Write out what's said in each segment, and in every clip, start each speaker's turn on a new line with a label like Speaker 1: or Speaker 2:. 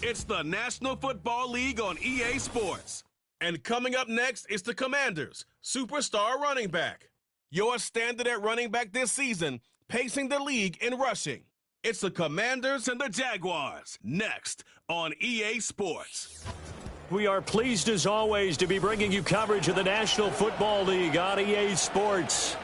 Speaker 1: It's the National Football League on EA Sports. And coming up next is the Commanders' superstar running back. Your standard at running back this season, pacing the league in rushing. It's the Commanders and the Jaguars, next on EA Sports.
Speaker 2: We are pleased as always to be bringing you coverage of the National Football League on EA Sports.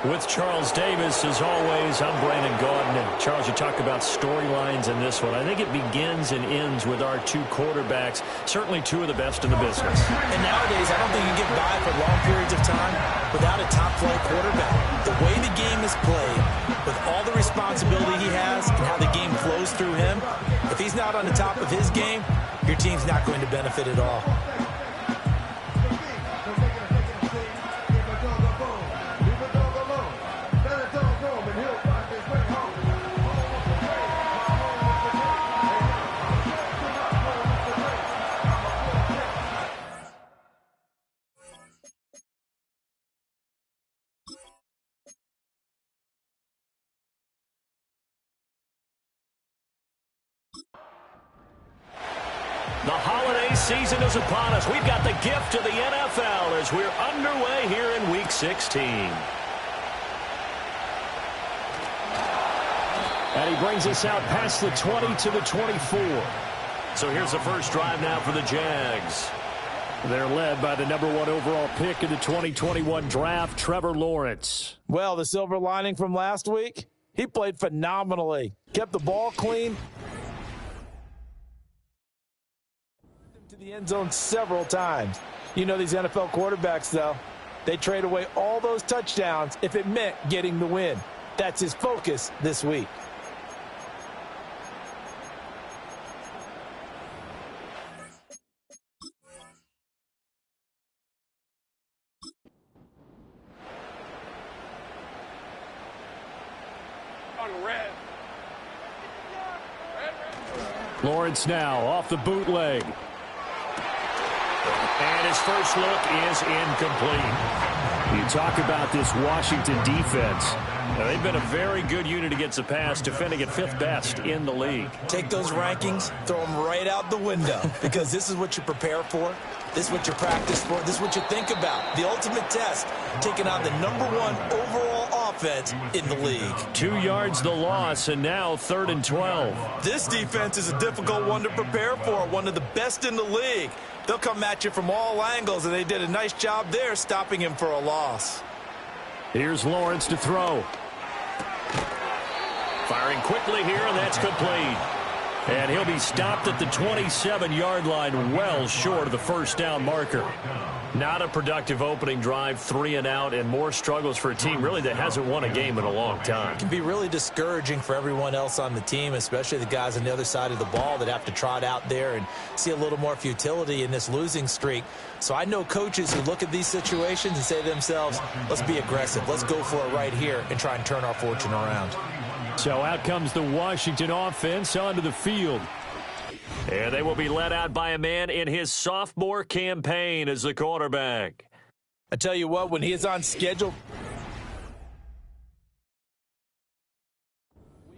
Speaker 2: With Charles Davis, as always, I'm Brandon Gaudin. And Charles, you talk about storylines in this one. I think it begins and ends with our two quarterbacks, certainly two of the best in the business.
Speaker 3: And nowadays, I don't think you can get by for long periods of time without a top-flight quarterback. The way the game is played, with all the responsibility he has and how the game flows through him, if he's not on the top of his game, your team's not going to benefit at all.
Speaker 2: The holiday season is upon us. We've got the gift of the NFL as we're underway here in Week 16. And he brings us out past the 20 to the 24. So here's the first drive now for the Jags. They're led by the #1 overall pick in the 2021 draft, Trevor Lawrence.
Speaker 3: Well, the silver lining from last week, he played phenomenally. Kept the ball clean. To the end zone several times. You know these NFL quarterbacks, though, they trade away all those touchdowns if it meant getting the win. That's his focus this week.
Speaker 2: Lawrence now off the bootleg. And his first look is incomplete. You talk about this Washington defense. Now, they've been a very good unit against the pass, defending at 5th best in the league.
Speaker 3: Take those rankings, throw them right out the window, because this is what you prepare for. This is what you practice for. This is what you think about. The ultimate test, taking on the #1 overall offense in the league.
Speaker 2: 2 yards the loss, and now 3rd and 12.
Speaker 3: This defense is a difficult one to prepare for, one of the best in the league. They'll come at you from all angles, and they did a nice job there stopping him for a loss.
Speaker 2: Here's Lawrence to throw. Firing quickly here, and that's complete. And he'll be stopped at the 27-yard line, well short of the first down marker. Not a productive opening drive, 3 and out, and more struggles for a team really that hasn't won a game in a long time.
Speaker 3: It can be really discouraging for everyone else on the team, especially the guys on the other side of the ball that have to trot out there and see a little more futility in this losing streak. So I know coaches who look at these situations and say to themselves, let's be aggressive, let's go for it right here and try and turn our fortune around.
Speaker 2: So out comes the Washington offense onto the field. And they will be led out by a man in his sophomore campaign as the quarterback.
Speaker 3: I tell you what, when he is on schedule,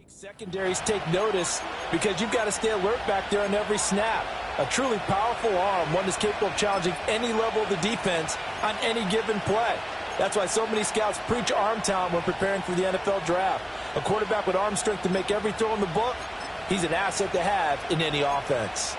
Speaker 3: secondaries take notice because you've got to stay alert back there on every snap. A truly powerful arm, one that's capable of challenging any level of the defense on any given play. That's why so many scouts preach arm talent when preparing for the NFL draft. A quarterback with arm strength to make every throw in the book, He's an asset to have in any offense.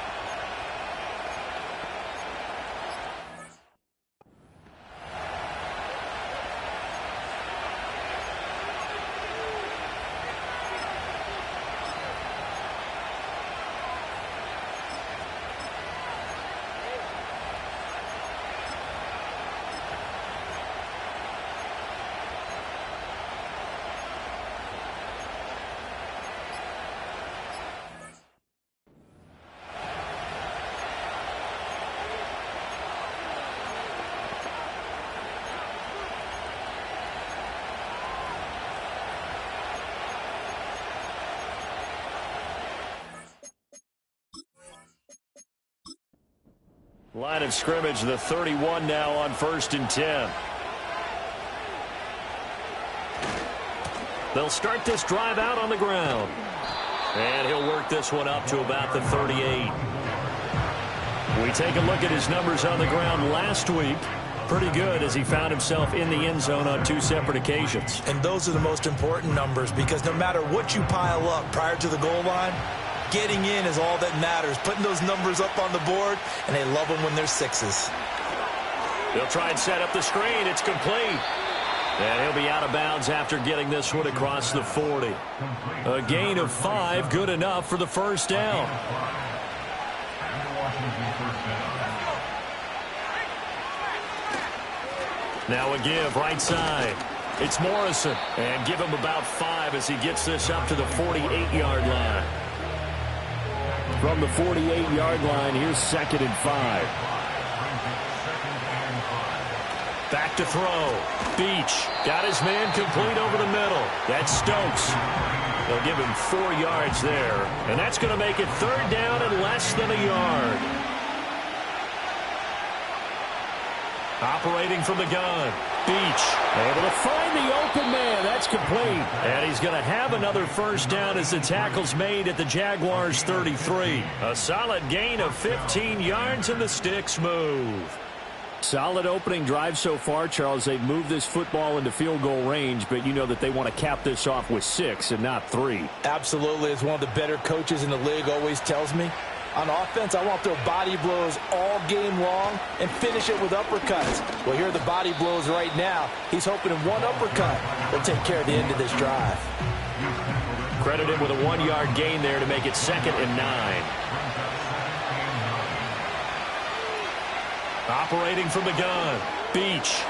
Speaker 2: Line of scrimmage, the 31 now on 1st and 10. They'll start this drive out on the ground. And he'll work this one up to about the 38. We take a look at his numbers on the ground last week. Pretty good as he found himself in the end zone on 2 separate occasions.
Speaker 3: And those are the most important numbers because no matter what you pile up prior to the goal line, getting in is all that matters. Putting those numbers up on the board, and they love them when they're 6s.
Speaker 2: They'll try and set up the screen. It's complete. And he'll be out of bounds after getting this one across the 40. A gain of 5, good enough for the first down. Now a give right side. It's Morrison. And give him about 5 as he gets this up to the 48-yard line. From the 48-yard line, here's 2nd and 5. Back to throw. Beach got his man complete over the middle. That's Stokes. They'll give him 4 yards there. And that's going to make it 3rd down and less than a yard. Operating from the gun. Beach able to find the open man. That's complete. And he's going to have another first down as the tackle's made at the Jaguars 33. A solid gain of 15 yards and the sticks move. Solid opening drive so far, Charles. They've moved this football into field goal range, but you know that they want to cap this off with 6 and not 3.
Speaker 3: Absolutely. As one of the better coaches in the league always tells me, on offense, I want to throw body blows all game long and finish it with uppercuts. Well, here are the body blows right now. He's hoping in one uppercut will take care of the end of this drive.
Speaker 2: Credited with a 1-yard gain there to make it 2nd and 9. Operating from the gun. Beach.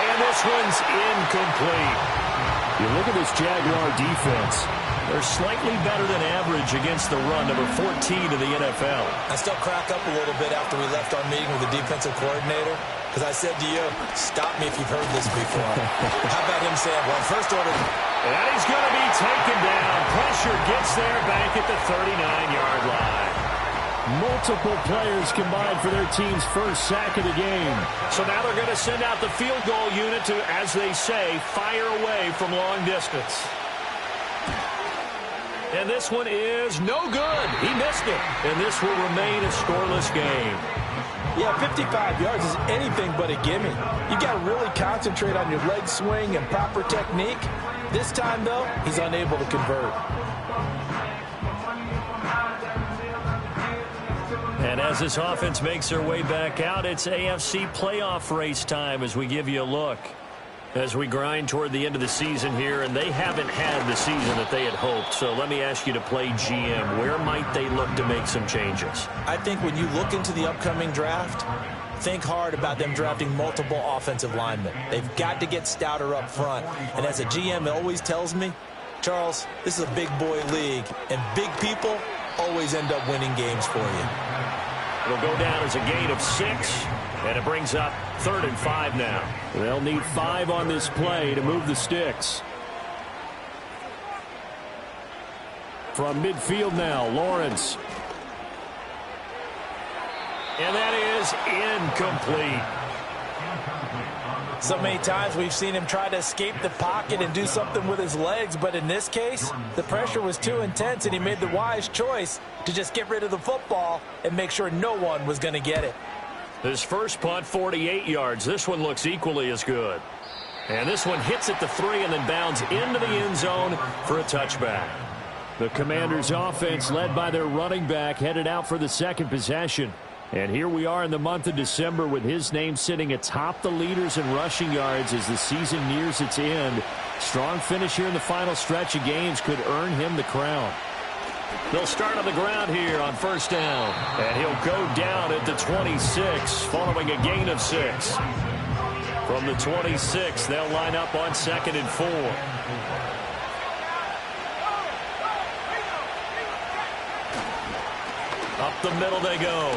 Speaker 2: And this one's incomplete. You look at this Jaguar defense. They're slightly better than average against the run, number 14 in the NFL.
Speaker 3: I still crack up a little bit after we left our meeting with the defensive coordinator because I said to you, stop me if you've heard this before. How about him saying, well, first order.
Speaker 2: And he's going to be taken down. Pressure gets there back at the 39-yard line. Multiple players combined for their team's first sack of the game. So now they're going to send out the field goal unit to, as they say, fire away from long distance. And this one is no good. He missed it. And this will remain a scoreless game.
Speaker 3: Yeah, 55 yards is anything but a gimme. You got to really concentrate on your leg swing and proper technique. This time, though, he's unable to convert.
Speaker 2: And as this offense makes their way back out, it's AFC playoff race time as we give you a look. As we grind toward the end of the season here, and they haven't had the season that they had hoped. So let me ask you to play GM. Where might they look to make some changes?
Speaker 3: I think when you look into the upcoming draft, think hard about them drafting multiple offensive linemen. They've got to get stouter up front. And as a GM always tells me, Charles, this is a big boy league, and big people always end up winning games for you.
Speaker 2: It'll go down as a gain of 6. And it brings up 3rd and 5 now. They'll need 5 on this play to move the sticks. From midfield now, Lawrence. And that is incomplete.
Speaker 3: So many times we've seen him try to escape the pocket and do something with his legs, but in this case, the pressure was too intense and he made the wise choice to just get rid of the football and make sure no one was going to get it.
Speaker 2: His first punt, 48 yards. This one looks equally as good. And this one hits at the 3 and then bounds into the end zone for a touchback. The Commanders' offense, led by their running back, headed out for the second possession. And here we are in the month of December with his name sitting atop the leaders in rushing yards as the season nears its end. Strong finish here in the final stretch of games could earn him the crown. They'll start on the ground here on first down. And he'll go down at the 26 following a gain of 6. From the 26, they'll line up on 2nd and 4. Up the middle they go.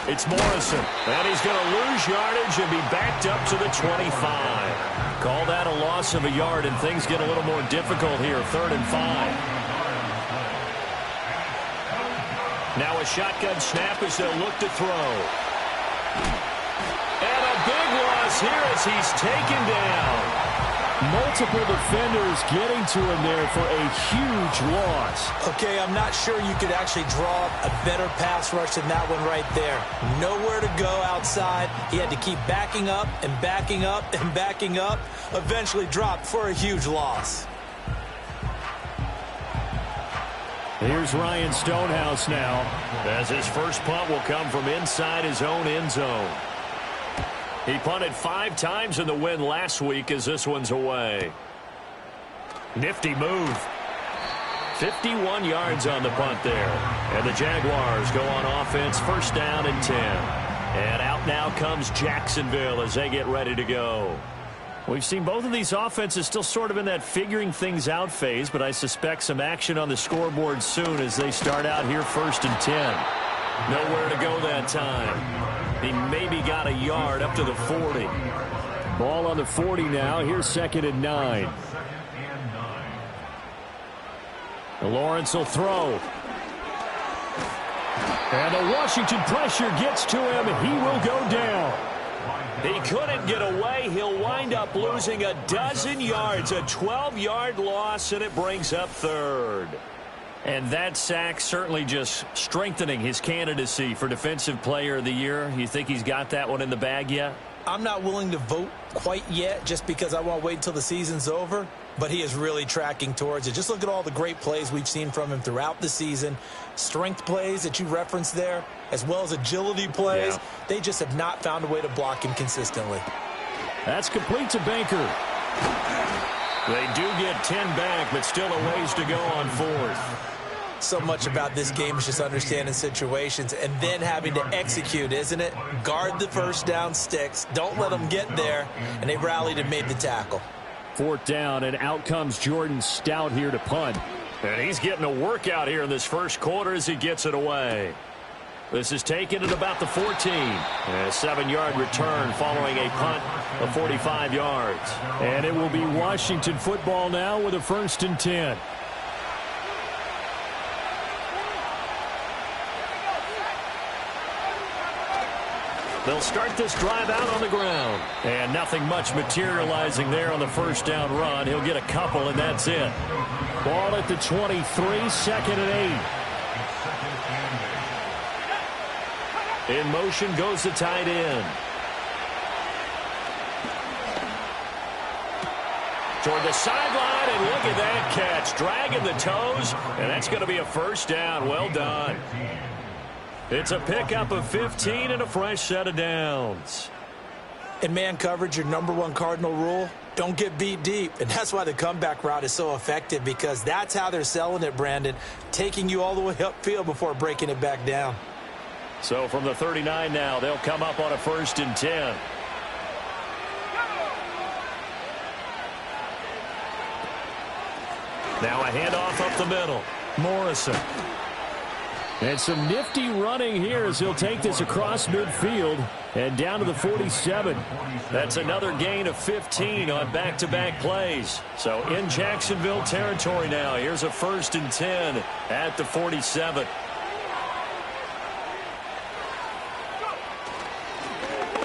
Speaker 2: It's Morrison. And he's going to lose yardage and be backed up to the 25. Call that a loss of a yard, and things get a little more difficult here. 3rd and 5. Now a shotgun snap as they'll look to throw. And a big loss here as he's taken down. Multiple defenders getting to him there for a huge loss.
Speaker 3: Okay, I'm not sure you could actually draw up a better pass rush than that one right there. Nowhere to go outside. He had to keep backing up and backing up and backing up. Eventually dropped for a huge loss.
Speaker 2: Here's Ryan Stonehouse now, as his first punt will come from inside his own end zone. He punted 5 times in the win last week as this one's away. Nifty move. 51 yards on the punt there. And the Jaguars go on offense, first down and 10. And out now comes Jacksonville as they get ready to go. We've seen both of these offenses still sort of in that figuring things out phase, but I suspect some action on the scoreboard soon as they start out here first and 10. Nowhere to go that time. He maybe got a yard up to the 40. Ball on the 40 now. Here's 2nd and 9. Lawrence will throw. And the Washington pressure gets to him. He will go down. He couldn't get away. He'll wind up losing a dozen yards. A 12-yard loss, and it brings up 3rd. And that sack certainly just strengthening his candidacy for Defensive Player of the Year. You think he's got that one in the bag yet?
Speaker 3: I'm not willing to vote quite yet just because I want to wait until the season's over. But he is really tracking towards it. Just look at all the great plays we've seen from him throughout the season. Strength plays that you referenced there, as well as agility plays. Yeah. They just have not found a way to block him consistently.
Speaker 2: That's complete to Baker. They do get 10 back, but still a ways to go on 4th.
Speaker 3: So much about this game is just understanding situations and then having to execute, isn't it? Guard the first down sticks. Don't let them get there. And they rallied and made the tackle.
Speaker 2: 4th down, and out comes Jordan Stout here to punt. And he's getting a workout here in this first quarter as he gets it away. This is taken at about the 14. A 7-yard return following a punt of 45 yards. And it will be Washington football now with a 1st and 10. They'll start this drive out on the ground. And nothing much materializing there on the first down run. He'll get a couple, and that's it. Ball at the 23, 2nd and 8. In motion goes the tight end. Toward the sideline, and look at that catch. Dragging the toes, and that's going to be a first down. Well done. It's a pickup of 15 and a fresh set of downs.
Speaker 3: In man coverage, your #1 cardinal rule, don't get beat deep. And that's why the comeback route is so effective, because that's how they're selling it, Brandon. Taking you all the way upfield before breaking it back down.
Speaker 2: So from the 39 now, they'll come up on a 1st and 10. Now a handoff up the middle. Morrison. And some nifty running here as he'll take this across midfield and down to the 47. That's another gain of 15 on back-to-back plays. So in Jacksonville territory now. Here's a 1st and 10 at the 47.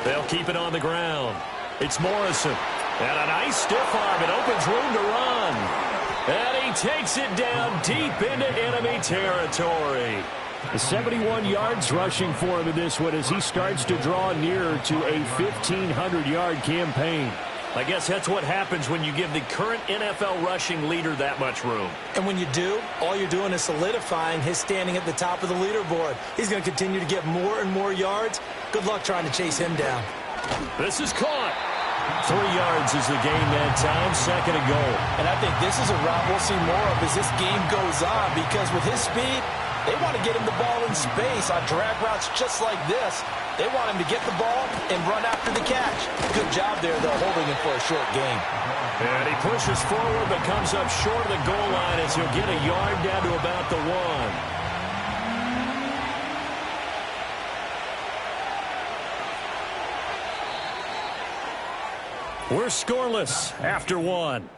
Speaker 2: They'll keep it on the ground. It's Morrison. And a nice stiff arm. It opens room to run. And he takes it down deep into enemy territory. 71 yards rushing for him in this one as he starts to draw nearer to a 1,500-yard campaign. I guess that's what happens when you give the current NFL rushing leader that much room.
Speaker 3: And when you do, all you're doing is solidifying his standing at the top of the leaderboard. He's going to continue to get more and more yards. Good luck trying to chase him down.
Speaker 2: This is caught. 3 yards is the gain that time, 2nd and goal.
Speaker 3: And I think this is a route we'll see more of as this game goes on, because with his speed, they want to get him the ball in space on drag routes just like this. They want him to get the ball and run after the catch. Good job there, though, holding him for a short gain.
Speaker 2: And he pushes forward but comes up short of the goal line as he'll get a yard down to about the 1. We're scoreless after 1.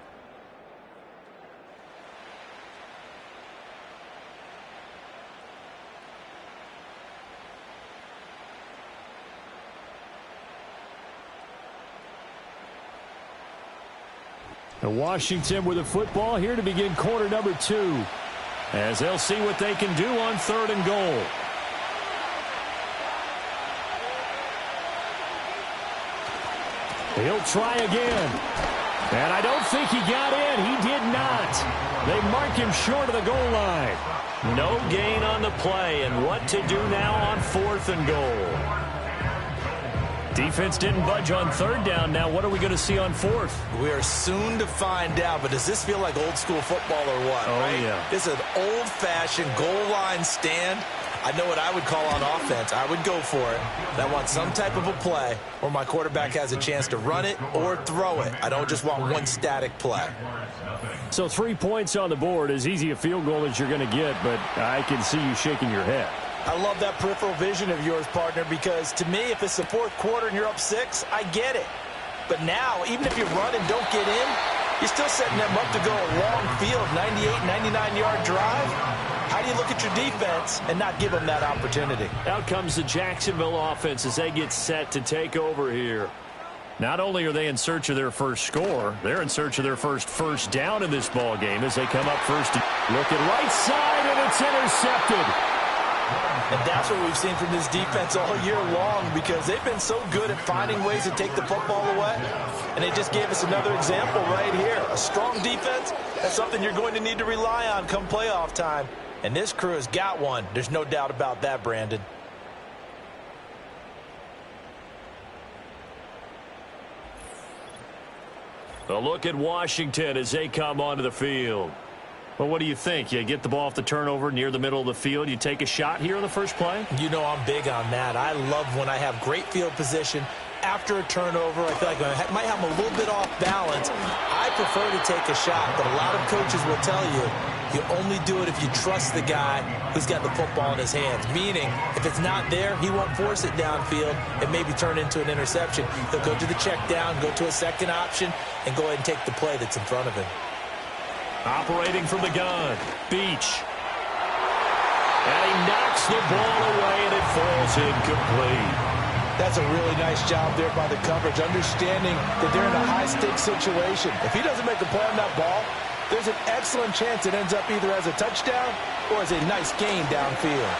Speaker 2: Washington with the football here to begin quarter number 2, as they'll see what they can do on 3rd and goal. He'll try again. And I don't think he got in. He did not. They mark him short of the goal line. No gain on the play, and what to do now on 4th and goal. Defense didn't budge on 3rd down. Now what are we going to see on 4th?
Speaker 3: We are soon to find out, but does this feel like old school football or what?
Speaker 2: Oh,
Speaker 3: right?
Speaker 2: yeah.
Speaker 3: This is an old-fashioned goal line stand. I know what I would call on offense. I would go for it. And I want some type of a play where my quarterback has a chance to run it or throw it. I don't just want one static play.
Speaker 2: So 3 points on the board, as easy a field goal as you're going to get, but I can see you shaking your head.
Speaker 3: I love that peripheral vision of yours, partner, because to me, if it's the 4th quarter and you're up 6, I get it. But now, even if you run and don't get in, you're still setting them up to go a long field, 98, 99-yard drive. How do you look at your defense and not give them that opportunity?
Speaker 2: Out comes the Jacksonville offense as they get set to take over here. Not only are they in search of their first score, they're in search of their first down in this ball game as they come up first. Look at right side, and it's intercepted.
Speaker 3: And that's what we've seen from this defense all year long, because they've been so good at finding ways to take the football away. And they just gave us another example right here. A strong defense, that's something you're going to need to rely on come playoff time. And this crew has got one. There's no doubt about that, Brandon.
Speaker 2: A look at Washington as they come onto the field. Well, what do you think? You get the ball off the turnover near the middle of the field. You take a shot here on the first play?
Speaker 3: You know I'm big on that. I love when I have great field position after a turnover. I feel like I might have a little bit off balance. I prefer to take a shot, but a lot of coaches will tell you only do it if you trust the guy who's got the football in his hands. Meaning, if it's not there, he won't force it downfield and maybe turn into an interception. He'll go to the check down, go to a second option, and go ahead and take the play that's in front of him.
Speaker 2: Operating from the gun, Beach. And he knocks the ball away, and it falls incomplete.
Speaker 3: That's a really nice job there by the coverage, understanding that they're in a high-stakes situation. If he doesn't make a play on that ball, there's an excellent chance it ends up either as a touchdown or as a nice gain downfield.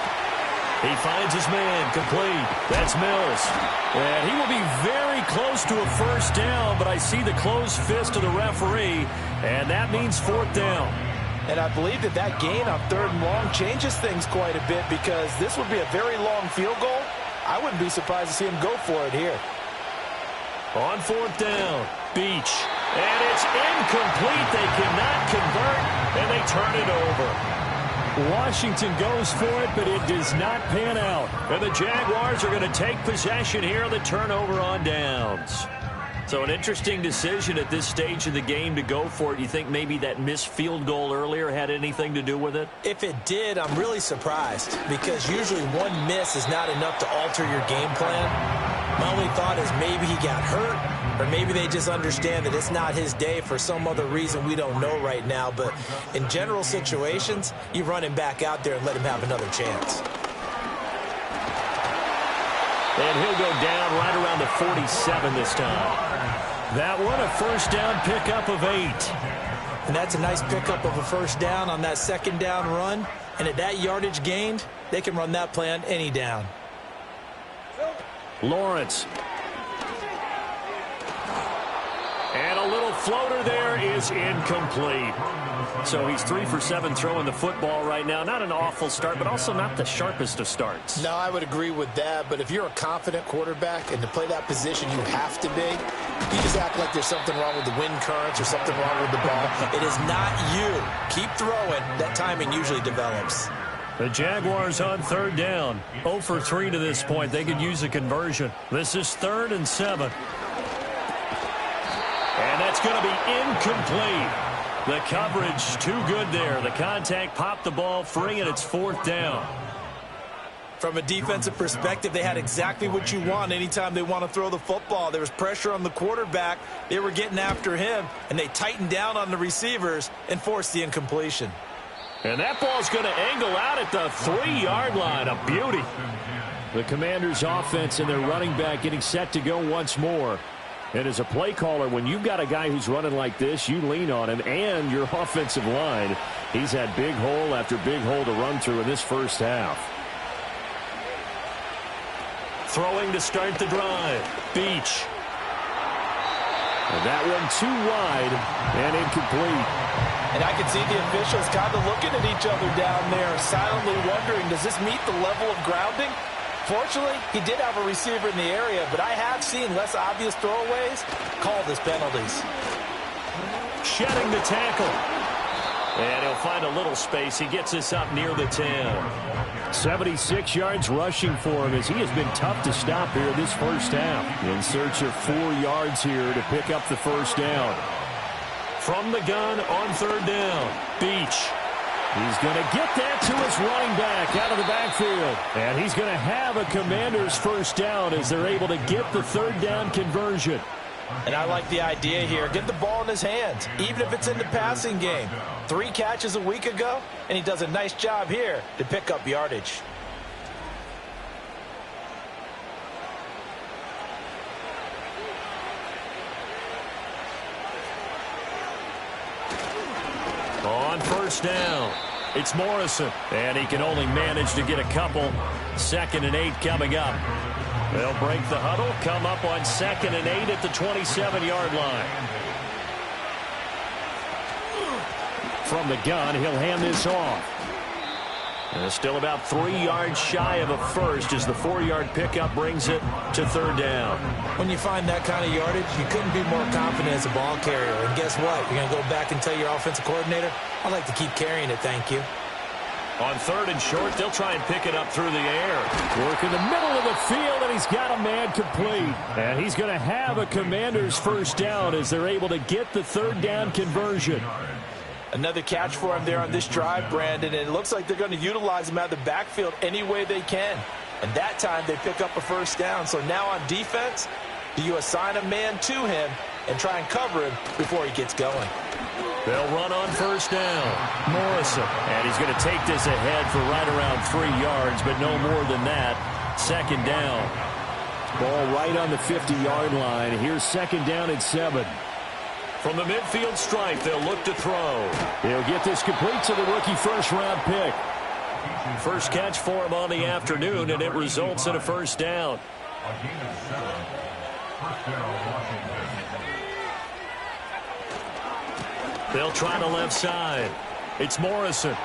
Speaker 2: He finds his man, complete. That's Mills. And he will be very close to a first down, but I see the closed fist of the referee, and that means 4th down.
Speaker 3: And I believe that gain on 3rd and long changes things quite a bit, because this would be a very long field goal. I wouldn't be surprised to see him go for it here.
Speaker 2: On 4th down, Beach. And it's incomplete. They cannot convert, and they turn it over. Washington goes for it, but it does not pan out. And the Jaguars are going to take possession here on the turnover on downs. So an interesting decision at this stage of the game to go for it. You think maybe that missed field goal earlier had anything to do with it?
Speaker 3: If it did, I'm really surprised, because usually one miss is not enough to alter your game plan. My only thought is maybe he got hurt, or maybe they just understand that it's not his day for some other reason we don't know right now. But in general situations, you run him back out there and let him have another chance.
Speaker 2: And he'll go down right around the 47 this time. That one, a first down pickup of 8.
Speaker 3: And that's a nice pickup of a first down on that second down run. And at that yardage gained, they can run that play on any down.
Speaker 2: floater there is incomplete. So he's 3 for 7 throwing the football right now. Not an awful start, but also not the sharpest of starts.
Speaker 3: No, I would agree with that. But if you're a confident quarterback and to play that position you have to be, you just act like there's something wrong with the wind currents or something wrong with the ball. It is not you. Keep throwing. That timing usually develops.
Speaker 2: The Jaguars on 3rd down. 0 for 3 to this point. They could use a conversion. This is 3rd and 7. And that's going to be incomplete. The coverage too good there. The contact popped the ball free, and it's 4th down.
Speaker 3: From a defensive perspective, they had exactly what you want anytime they want to throw the football. There was pressure on the quarterback. They were getting after him, and they tightened down on the receivers and forced the incompletion.
Speaker 2: And that ball's going to angle out at the 3-yard line. A beauty. The Commanders' offense and their running back getting set to go once more. And as a play caller, when you've got a guy who's running like this, you lean on him and your offensive line. He's had big hole after big hole to run through in this first half. Throwing to start the drive. Beach. And that one too wide and incomplete.
Speaker 3: And I can see the officials kind of looking at each other down there, silently wondering, does this meet the level of grounding? Fortunately, he did have a receiver in the area, but I have seen less obvious throwaways called as penalties.
Speaker 2: Shedding the tackle. And he'll find a little space. He gets us up near the 10. 76 yards rushing for him as he has been tough to stop here this first half. In search of 4 yards here to pick up the first down. From the gun on 3rd down. Beach. He's going to get that to his running back out of the backfield. And he's going to have a Commander's first down as they're able to get the 3rd down conversion.
Speaker 3: And I like the idea here. Get the ball in his hands, even if it's in the passing game. 3 catches a week ago, and he does a nice job here to pick up yardage.
Speaker 2: On 1st down, it's Morrison. And he can only manage to get a couple. 2nd and 8 coming up. They'll break the huddle, come up on 2nd and 8 at the 27-yard line. From the gun, he'll hand this off. And still about 3 yards shy of a first as the 4-yard pickup brings it to 3rd down.
Speaker 3: When you find that kind of yardage, you couldn't be more confident as a ball carrier. And guess what? You're going to go back and tell your offensive coordinator, I'd like to keep carrying it, thank you.
Speaker 2: On 3rd and short, they'll try and pick it up through the air. Work in the middle of the field, and he's got a man complete. And he's going to have a Commander's first down as they're able to get the 3rd down conversion.
Speaker 3: Another catch for him there on this drive, Brandon, and it looks like they're going to utilize him out of the backfield any way they can. And that time they pick up a first down. So now on defense, do you assign a man to him and try and cover him before he gets going?
Speaker 2: They'll run on 1st down. Morrison. And he's going to take this ahead for right around 3 yards, but no more than that. 2nd down. Ball right on the 50-yard line. Here's 2nd down and 7. From the midfield stripe, they'll look to throw. He'll get this complete to the rookie first-round pick. First catch for him on the afternoon, and it results in a first down. They'll try the left side. It's Morrison.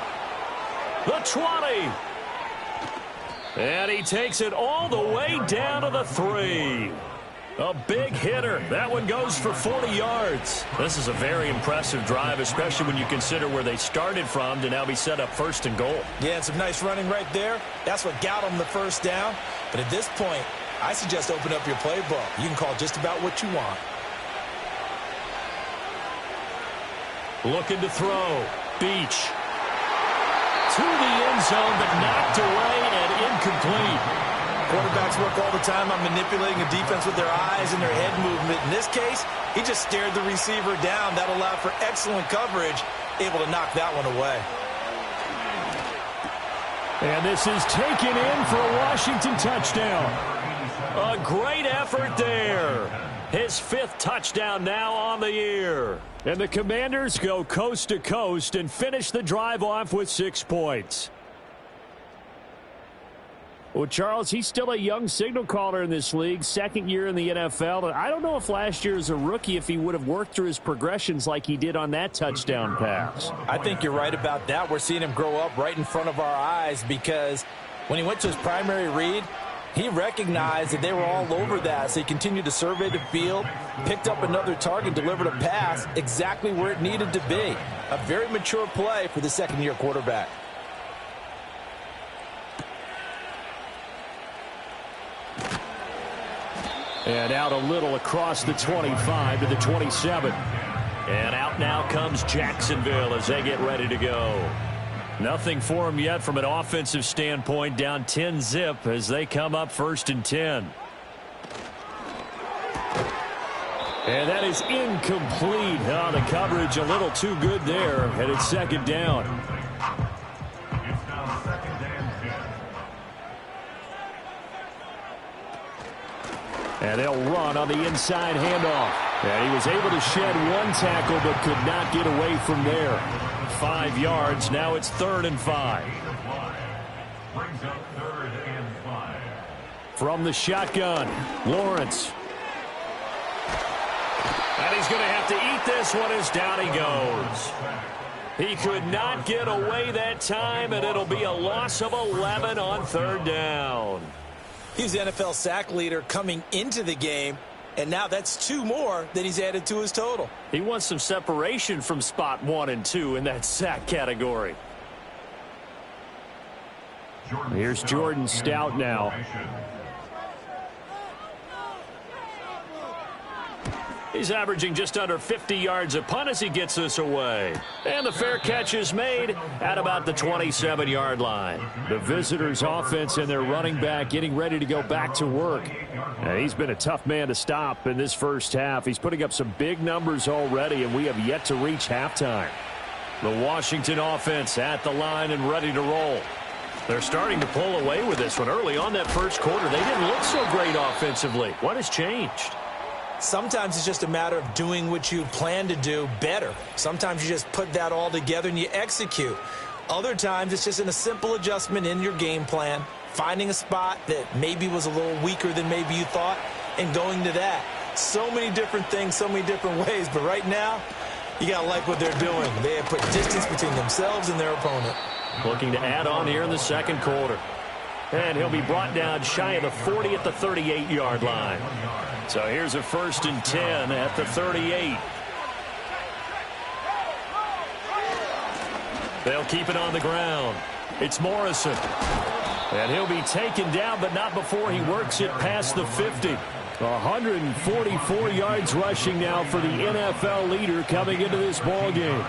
Speaker 2: The 20. And he takes it all the way down to the 3. A big hitter. That one goes for 40 yards. This is a very impressive drive, especially when you consider where they started from to now be set up 1st and goal.
Speaker 3: Yeah, and some nice running right there. That's what got them the first down. But at this point, I suggest open up your playbook. You can call just about what you want.
Speaker 2: Looking to throw. Beach. To the end zone, but knocked away and incomplete.
Speaker 3: Quarterbacks work all the time on manipulating a defense with their eyes and their head movement. In this case, he just stared the receiver down. That allowed for excellent coverage, able to knock that one away.
Speaker 2: And this is taken in for a Washington touchdown. A great effort there. His 5th touchdown now on the year. And the Commanders go coast to coast and finish the drive off with 6 points. Well, Charles, he's still a young signal caller in this league, second year in the NFL. And I don't know if last year as a rookie if he would have worked through his progressions like he did on that touchdown pass.
Speaker 3: I think you're right about that. We're seeing him grow up right in front of our eyes because when he went to his primary read, he recognized that they were all over that, so he continued to survey the field, picked up another target, delivered a pass exactly where it needed to be. A very mature play for the second-year quarterback.
Speaker 2: And out a little across the 25 to the 27. And out now comes Jacksonville as they get ready to go. Nothing for them yet from an offensive standpoint, down 10-zip as they come up 1st and 10. And that is incomplete. Oh, the coverage a little too good there, and it's 2nd down. And they'll run on the inside handoff. And he was able to shed one tackle but could not get away from there. 5 yards. Now it's 3rd and 5. From the shotgun, Lawrence. And he's going to have to eat this one as down he goes. He could not get away that time, and it'll be a loss of 11 on 3rd down.
Speaker 3: He's the NFL sack leader coming into the game, and now that's 2 more that he's added to his total.
Speaker 2: He wants some separation from spot 1 and 2 in that sack category. Here's Jordan Stout now. He's averaging just under 50 yards a punt as he gets this away. And the fair catch is made at about the 27-yard line. The visitors' offense and their running back getting ready to go back to work. And he's been a tough man to stop in this first half. He's putting up some big numbers already, and we have yet to reach halftime. The Washington offense at the line and ready to roll. They're starting to pull away with this one. Early on that first quarter, they didn't look so great offensively. What has changed?
Speaker 3: Sometimes it's just a matter of doing what you plan to do better. Sometimes you just put that all together and you execute. Other times it's just in a simple adjustment in your game plan, finding a spot that maybe was a little weaker than maybe you thought, and going to that. So many different things, so many different ways, but right now, you got to like what they're doing. They have put distance between themselves and their opponent.
Speaker 2: Looking to add on here in the second quarter. And he'll be brought down shy of the 40 at the 38-yard line. So here's a 1st and 10 at the 38. They'll keep it on the ground. It's Morrison. And he'll be taken down, but not before he works it past the 50. 144 yards rushing now for the NFL leader coming into this ball game.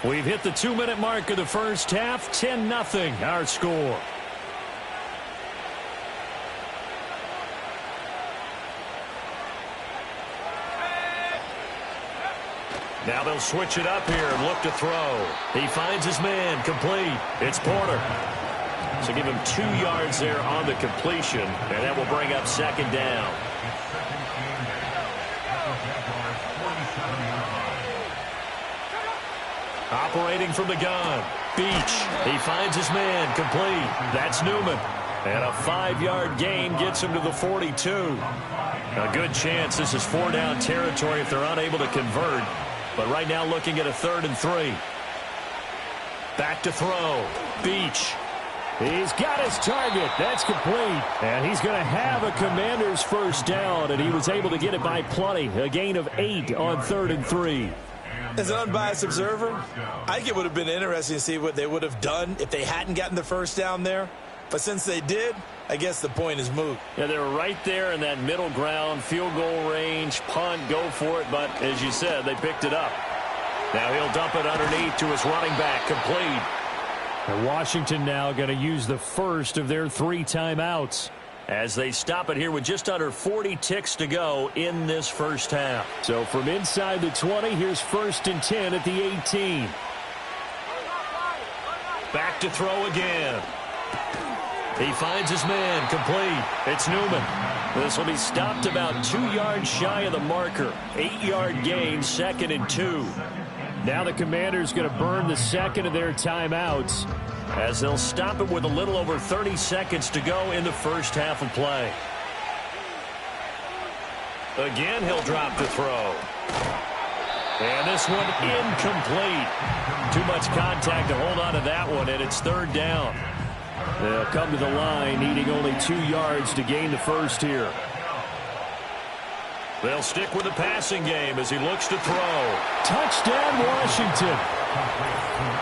Speaker 2: We've hit the 2-minute mark of the first half. 10-0 our score. Now they'll switch it up here and look to throw. He finds his man, complete. It's Porter. So give him 2 yards there on the completion, and that will bring up 2nd down. Operating from the gun. Beach. He finds his man, complete. That's Newman. And a 5-yard gain gets him to the 42. A good chance this is 4-down territory if they're unable to convert. But right now looking at a 3rd and 3. Back to throw. Beach. He's got his target. That's complete. And he's going to have a Commanders first down, and he was able to get it by plenty. A gain of 8 on 3rd and 3.
Speaker 3: As an unbiased observer, I think it would have been interesting to see what they would have done if they hadn't gotten the first down there. But since they did, I guess the point is moot.
Speaker 2: Yeah, they were right there in that middle ground, field goal range, punt, go for it. But as you said, they picked it up. Now he'll dump it underneath to his running back, complete. And Washington now going to use the first of their 3 timeouts as they stop it here with just under 40 ticks to go in this first half. So from inside the 20, here's 1st and 10 at the 18. Back to throw again. He finds his man, complete. It's Newman. This will be stopped about 2 yards shy of the marker. 8-yard gain, 2nd and 2. Now the Commanders going to burn the second of their timeouts as they'll stop it with a little over 30 seconds to go in the first half of play. Again, he'll drop to throw. And this one incomplete. Too much contact to hold on to that one, and it's third down. They'll come to the line, needing only 2 yards to gain the first here. They'll stick with the passing game as he looks to throw. Touchdown, Washington.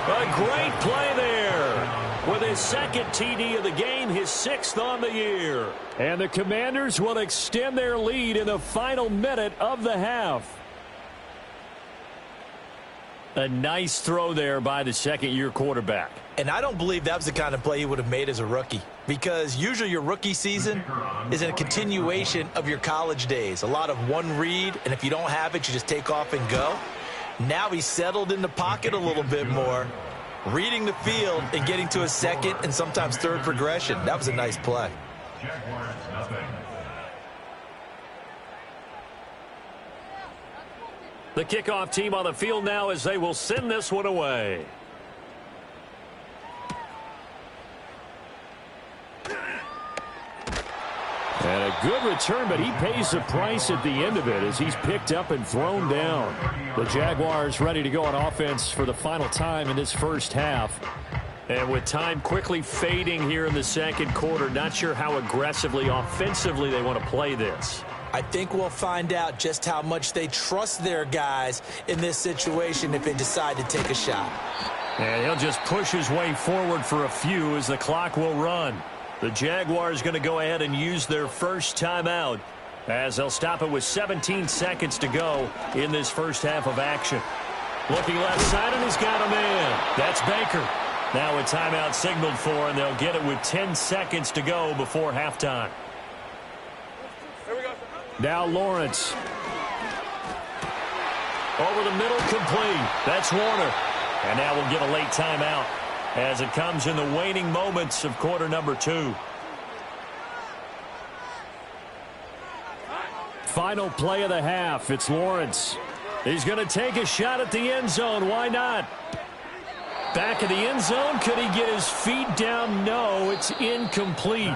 Speaker 2: A great play there. With his second TD of the game, his 6th on the year. And the Commanders will extend their lead in the final minute of the half. A nice throw there by the second-year quarterback.
Speaker 3: And I don't believe that was the kind of play he would have made as a rookie, because usually your rookie season is a continuation of your college days. A lot of one read, and if you don't have it, you just take off and go. Now he's settled in the pocket a little bit more, reading the field and getting to a second and sometimes third progression. That was a nice play.
Speaker 4: Jaguars, nothing.
Speaker 2: The kickoff team on the field now as they will send this one away. And a good return, but he pays the price at the end of it as he's picked up and thrown down. The Jaguars ready to go on offense for the final time in this first half. And with time quickly fading here in the second quarter, not sure how aggressively, offensively they want to play this.
Speaker 3: I think we'll find out just how much they trust their guys in this situation if they decide to take a shot.
Speaker 2: And he'll just push his way forward for a few as the clock will run. The Jaguars going to go ahead and use their first timeout as they'll stop it with 17 seconds to go in this first half of action. Looking left side, and he's got him in. That's Baker. Now a timeout signaled for, and they'll get it with 10 seconds to go before halftime. Now Lawrence. Over the middle, complete. That's Warner. And now we'll get a late timeout as it comes in the waning moments of quarter number 2. Final play of the half. It's Lawrence. He's going to take a shot at the end zone. Why not? Back of the end zone. Could he get his feet down? No, it's incomplete.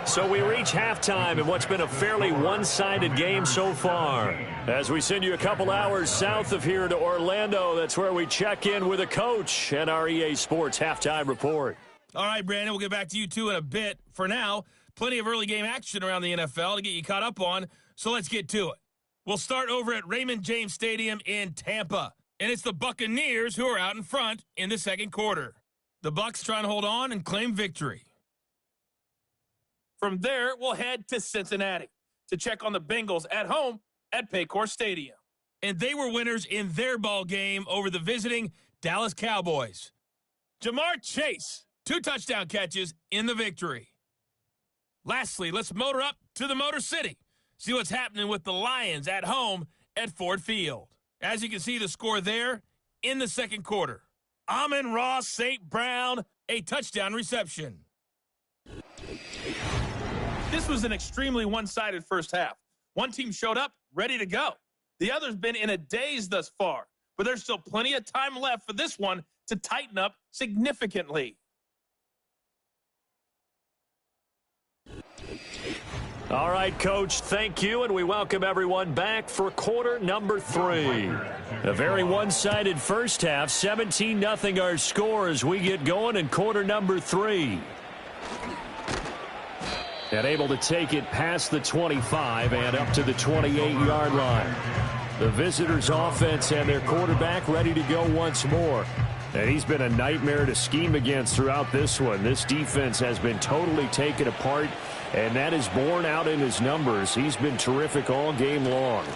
Speaker 2: So we reach halftime in what's been a fairly one-sided game so far. As we send you a couple hours south of here to Orlando, that's where we check in with a coach and our EA Sports Halftime Report.
Speaker 5: All right, Brandon, we'll get back to you two in a bit. For now, plenty of early game action around the NFL to get you caught up on, so let's get to it. We'll start over at Raymond James Stadium in Tampa, and it's the Buccaneers who are out in front in the second quarter. The Bucs trying to hold on and claim victory. From there, we'll head to Cincinnati to check on the Bengals at home at Paycor Stadium. And they were winners in their ball game over the visiting Dallas Cowboys. Jamar Chase, 2 touchdown catches in the victory. Lastly, let's motor up to the Motor City. See what's happening with the Lions at home at Ford Field. As you can see the score there in the second quarter. Amon-Ra St. Brown, a touchdown reception. This was an extremely one-sided first half. One team showed up, ready to go. The other's been in a daze thus far, but there's still plenty of time left for this one to tighten up significantly.
Speaker 2: All right, Coach, thank you, and we welcome everyone back for quarter number 3. A very one-sided first half, 17-0 our score as we get going in quarter number 3. And able to take it past the 25 and up to the 28-yard line. The visitors' offense and their quarterback ready to go once more. And he's been a nightmare to scheme against throughout this one. This defense has been totally taken apart, and that is borne out in his numbers. He's been terrific all game long.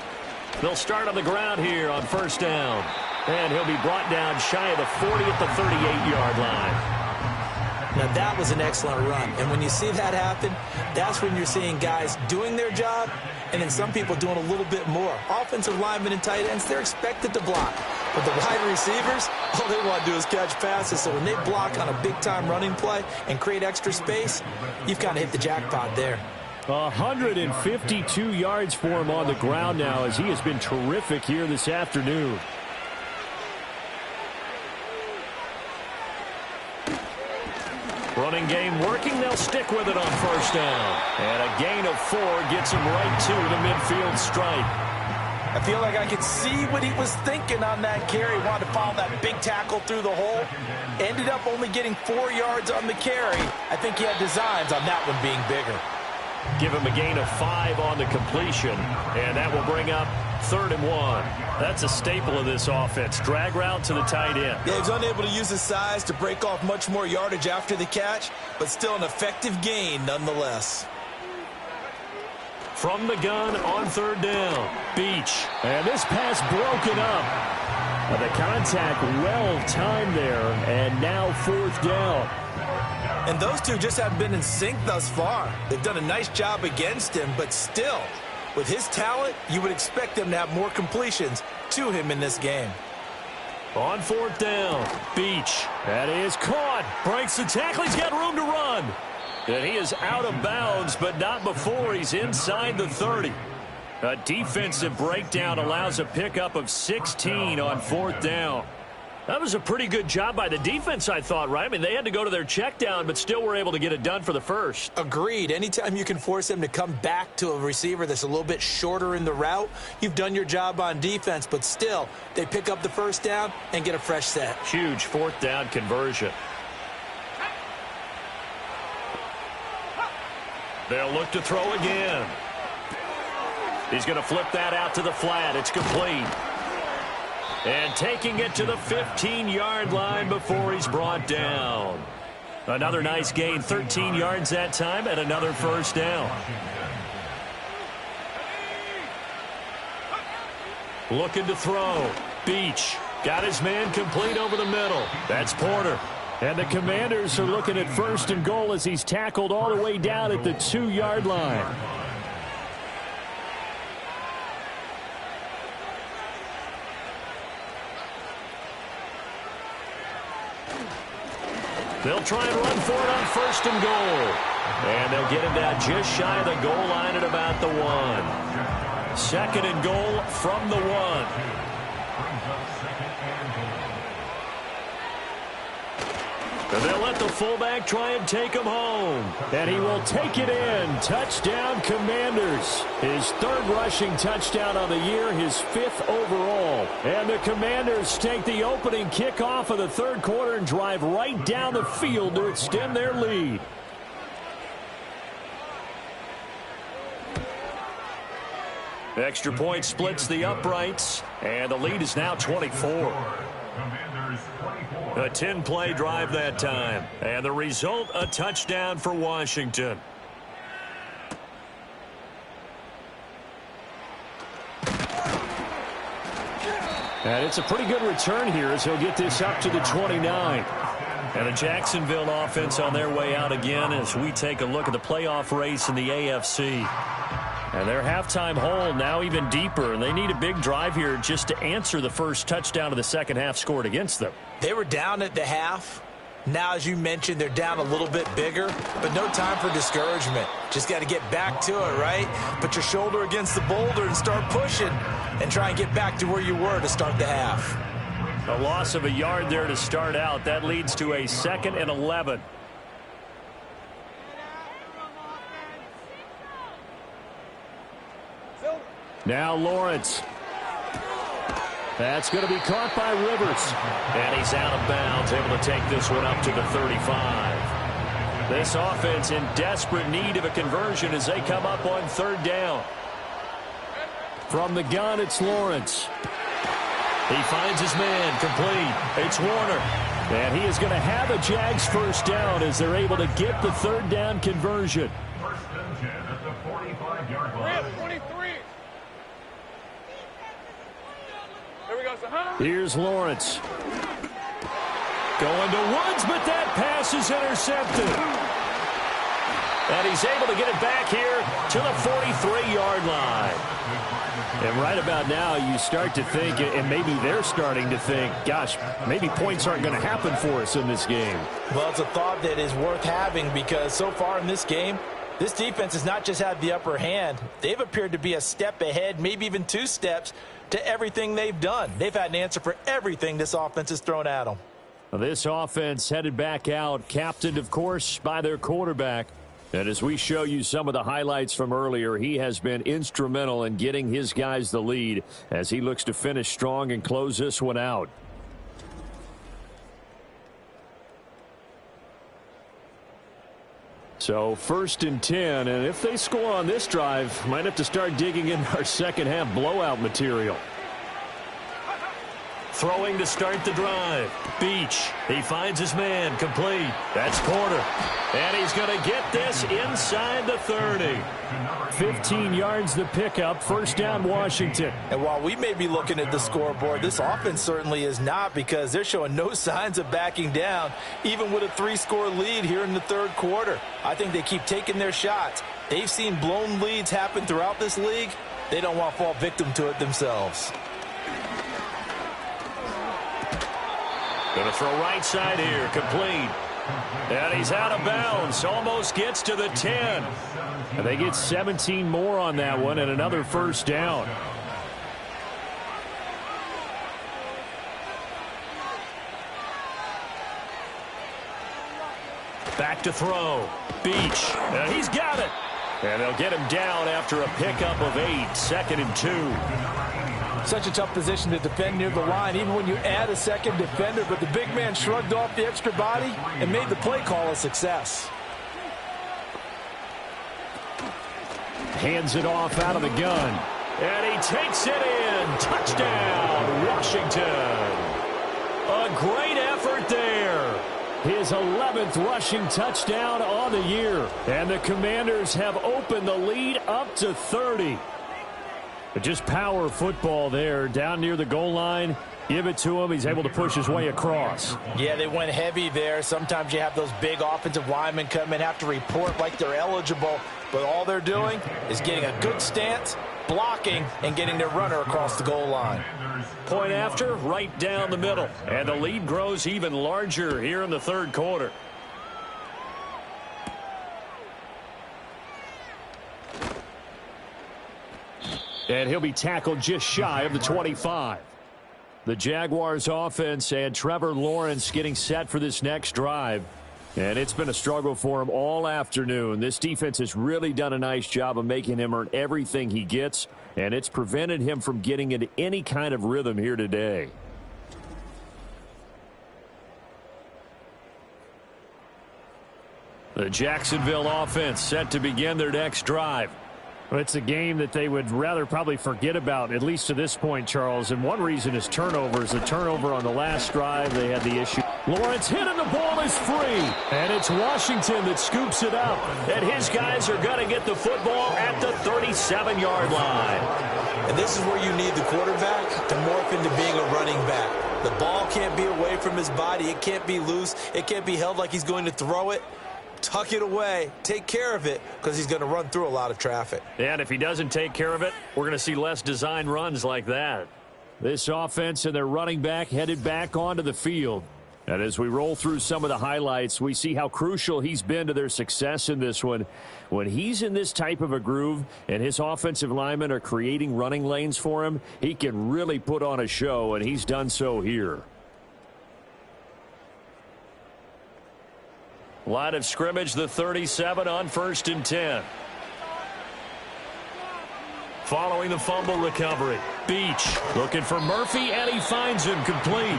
Speaker 2: They'll start on the ground here on first down. And he'll be brought down shy of the 40 at the 38-yard line.
Speaker 3: Now, that was an excellent run. And when you see that happen, that's when you're seeing guys doing their job and then some people doing a little bit more. Offensive linemen and tight ends, they're expected to block. But the wide receivers, all they want to do is catch passes. So when they block on a big-time running play and create extra space, you've kind of hit the jackpot there.
Speaker 2: 152 yards for him on the ground now as he has been terrific here this afternoon. Running game working. They'll stick with it on first down. And a gain of 4 gets him right to the midfield stripe.
Speaker 3: I feel like I could see what he was thinking on that carry. Wanted to follow that big tackle through the hole. Ended up only getting 4 yards on the carry. I think he had designs on that one being bigger.
Speaker 2: Give him a gain of 5 on the completion, and that will bring up 3rd and 1. That's a staple of this offense. Drag route to the tight end.
Speaker 3: Yeah, he's unable to use his size to break off much more yardage after the catch, but still an effective gain nonetheless.
Speaker 2: From the gun on 3rd down, Beach. And this pass broken up. The contact well timed there, and now 4th down.
Speaker 3: And those two just haven't been in sync thus far. They've done a nice job against him, but still, with his talent, you would expect them to have more completions to him in this game.
Speaker 2: On 4th down, Beach. That is caught. Breaks the tackle. He's got room to run. And he is out of bounds, but not before he's inside the 30. A defensive breakdown allows a pickup of 16 on 4th down. That was a pretty good job by the defense, I thought, right? I mean, they had to go to their check down, but still were able to get it done for the first.
Speaker 3: Agreed. Anytime you can force them to come back to a receiver that's a little bit shorter in the route, you've done your job on defense, but still, they pick up the first down and get a fresh set.
Speaker 2: Huge 4th down conversion. They'll look to throw again. He's going to flip that out to the flat. It's complete. And taking it to the 15-yard line before he's brought down. Another nice gain, 13 yards that time, and another first down. Looking to throw. Beach got his man complete over the middle. That's Porter. And the Commanders are looking at 1st and goal as he's tackled all the way down at the 2-yard line. They'll try and run for it on 1st and goal. And they'll get him down just shy of the goal line at about the 1. 2nd and goal from the 1. And they'll let the fullback try and take him home. And he will take it in. Touchdown, Commanders. His 3rd rushing touchdown on the year, his 5th overall. And the Commanders take the opening kickoff of the 3rd quarter and drive right down the field to extend their lead. Extra point splits the uprights, and the lead is now 24. A 10-play drive that time. And the result, a touchdown for Washington. And it's a pretty good return here as he'll get this up to the 29. And the Jacksonville offense on their way out again as we take a look at the playoff race in the AFC. And their halftime hole now even deeper, and they need a big drive here just to answer the first touchdown of the second half scored against them.
Speaker 3: They were down at the half. Now, as you mentioned, they're down a little bit bigger, but no time for discouragement. Just got to get back to it, right? Put your shoulder against the boulder and start pushing and try and get back to where you were to start the half.
Speaker 2: A loss of a yard there to start out. That leads to a 2nd and 11. Now Lawrence. That's going to be caught by Rivers. And he's out of bounds, able to take this one up to the 35. This offense in desperate need of a conversion as they come up on 3rd down. From the gun, it's Lawrence. He finds his man complete. It's Warner. And he is going to have a Jags first down as they're able to get the 3rd down conversion.
Speaker 4: First and 10 at the 45-yard line.
Speaker 5: 23. There we go,
Speaker 2: Here's Lawrence. Going to Woods, but that pass is intercepted. And he's able to get it back here to the 43-yard line. And right about now, you start to think, and maybe they're starting to think, gosh, maybe points aren't going to happen for us in this game.
Speaker 3: Well, it's a thought that is worth having because so far in this game, this defense has not just had the upper hand. They've appeared to be a step ahead, maybe even 2 steps to everything they've done. They've had an answer for everything this offense has thrown at them.
Speaker 2: This offense headed back out, captained, of course, by their quarterback. And as we show you some of the highlights from earlier, he has been instrumental in getting his guys the lead as he looks to finish strong and close this one out. So 1st and 10, and if they score on this drive, might have to start digging in our second half blowout material. Throwing to start the drive. Beach. He finds his man. Complete. That's Porter. And he's going to get this inside the 30. 15 yards the pickup. First down, Washington.
Speaker 3: And while we may be looking at the scoreboard, this offense certainly is not, because they're showing no signs of backing down, even with a 3-score lead here in the third quarter. I think they keep taking their shots. They've seen blown leads happen throughout this league. They don't want to fall victim to it themselves.
Speaker 2: Going to throw right side here. Complete. And he's out of bounds. Almost gets to the 10. And they get 17 more on that one and another first down. Back to throw. Beach. And he's got it. And they'll get him down after a pickup of 8. 2nd and 2.
Speaker 3: Such a tough position to defend near the line, even when you add a second defender. But the big man shrugged off the extra body and made the play call a success.
Speaker 2: Hands it off out of the gun. And he takes it in. Touchdown, Washington. A great effort there. His 11th rushing touchdown on the year. And the Commanders have opened the lead up to 30. Just power football there down near the goal line. Give it to him. He's able to push his way across.
Speaker 3: Yeah, they went heavy there. Sometimes you have those big offensive linemen come in, have to report like they're eligible. But all they're doing is getting a good stance, blocking, and getting their runner across the goal line.
Speaker 2: Point after, right down the middle. And the lead grows even larger here in the third quarter. And he'll be tackled just shy of the 25. The Jaguars offense and Trevor Lawrence getting set for this next drive. And it's been a struggle for him all afternoon. This defense has really done a nice job of making him earn everything he gets, and it's prevented him from getting into any kind of rhythm here today. The Jacksonville offense set to begin their next drive. Well, it's a game that they would rather probably forget about, at least to this point, Charles. And one reason is turnovers. A turnover on the last drive, they had the issue. Lawrence hit and the ball is free. And it's Washington that scoops it up. And his guys are going to get the football at the 37-yard line.
Speaker 3: And this is where you need the quarterback to morph into being a running back. The ball can't be away from his body. It can't be loose. It can't be held like he's going to throw it. Tuck it away, take care of it, because he's going to run through a lot of traffic.
Speaker 2: And if he doesn't take care of it, we're going to see less design runs like that. This offense and their running back headed back onto the field. And as we roll through some of the highlights, we see how crucial he's been to their success in this one. When he's in this type of a groove and his offensive linemen are creating running lanes for him, he can really put on a show, and he's done so here. Line of scrimmage, the 37 on 1st and 10. Following the fumble recovery, Beach looking for Murphy, and he finds him complete.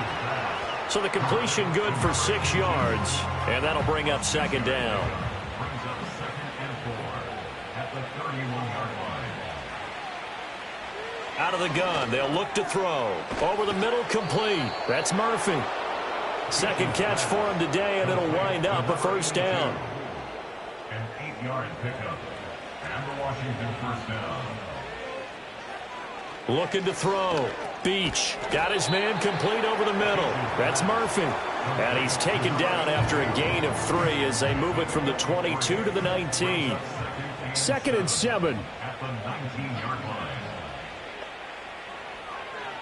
Speaker 2: So the completion good for 6 yards, and that'll bring up 2nd down.
Speaker 4: Brings up 2nd and 4 at the 31-yard line.
Speaker 2: Out of the gun, they'll look to throw. Over the middle, complete. That's Murphy. Second catch for him today, and it'll wind up a first down.
Speaker 4: An 8-yard pickup. And the Washington first down.
Speaker 2: Looking to throw. Beach got his man complete over the middle. That's Murphy. And he's taken down after a gain of 3 as they move it from the 22 to the 19. 2nd and 7.
Speaker 4: At the 19-yard line.